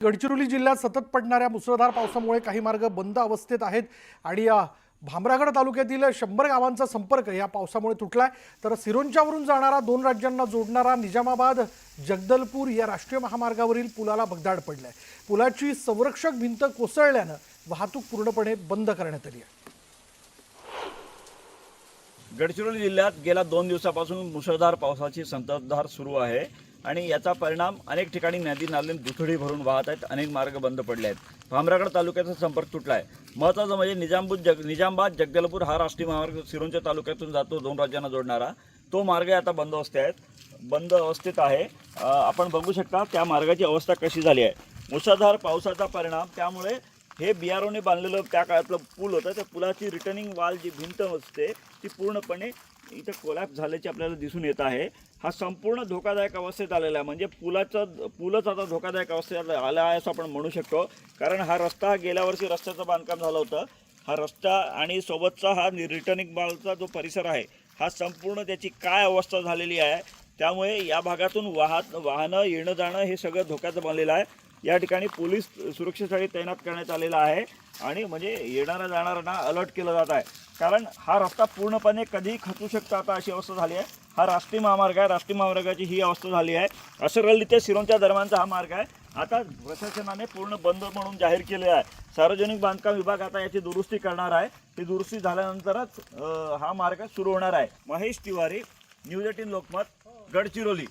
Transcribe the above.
गडचिरोली जिल्ह्यात सतत पडणाऱ्या मुसळधार पावसामुळे काही मार्ग बंद अवस्थेत आहेत आणि भामरागड तालुक्यातील 100 गावांचा संपर्क या पावसामुळे तुटलाय। तर सिरोंचावरून जाणारा 2 राज्यांना जोडणारा निजामाबाद जगदलपूर या राष्ट्रीय महामार्गावरील पुलाला भगदाड पडलाय। पुलाची संरक्षक भिंत कोसळल्याने वाहतूक पूर्णपणे बंद करण्यात आली आहे। गडचिरोली जिल्ह्यात गेल्या 2 दिवसापासून मुसळधार पावसाची संततधार सुरू आहे आणि याचा परिणाम अनेक ठिकाणी नदी नाले दुथडी भरून वाहत आहेत। अनेक मार्ग बंद पडले आहेत। भामरागड तालुक्याचा संपर्क तुटला आहे। महत्त्वाचं म्हणजे निजामाबाद जगदलपूर हा राष्ट्रीय महामार्ग सिरोंचा तालुक्यातून जातो 2 राज्यांना जोडणारा, तो मार्ग आता बंद अवस्थेत आहे। आपण बघू शकता त्या मार्गाची अवस्था कशी झाली आहे। मुसळधार पावसाचा परिणाम, त्यामुळे हे बिआरओने बांधलेलं त्या काळातलं पूल होतं, त्या पुलाची रिटर्निंग वाल जी भिंत असते ती पूर्णपणे इथं कोलॅप्स झाल्याचे आपल्याला दिसून येत आहे। हा संपूर्ण धोकादायक अवस्थेत आलेला आहे, म्हणजे पूलच आता धोकादायक अवस्थेत आला आहे असं आपण म्हणू शकतो। कारण हा रस्ता गेल्या वर्षी रस्त्याचं बांधकाम झालं होतं, हा रस्ता आणि सोबतचा हा रिटर्निंग वालचा जो परिसर आहे हा संपूर्ण त्याची काय अवस्था झालेली आहे। त्यामुळे या भागातून वाहनं येणं जाणं हे सगळं धोक्याचं बनलेलं आहे। या ठिकाणी पोलीस सुरक्षेसाठी तैनात करण्यात आलेला आहे आणि म्हणजे येणाऱ्या जाणाऱ्यांना अलर्ट केलं जात आहे, कारण हा रस्ता पूर्णपणे कधीही खचू शकतो आता अशी अवस्था झाली आहे। हा राष्ट्रीय महामार्ग आहे, राष्ट्रीय महामार्गाची ही अवस्था झाली आहे। असरअल्ली ते सिरोंचा दरम्यानचा हा मार्ग आहे, आता प्रशासनाने पूर्ण बंद म्हणून जाहीर केले आहे। सार्वजनिक बांधकाम विभाग आता याची दुरुस्ती करणार आहे। ही दुरुस्ती झाल्यानंतरच हा मार्ग सुरू होणार आहे। महेश तिवारी, न्यूज 18 लोकमत, गडचिरोली।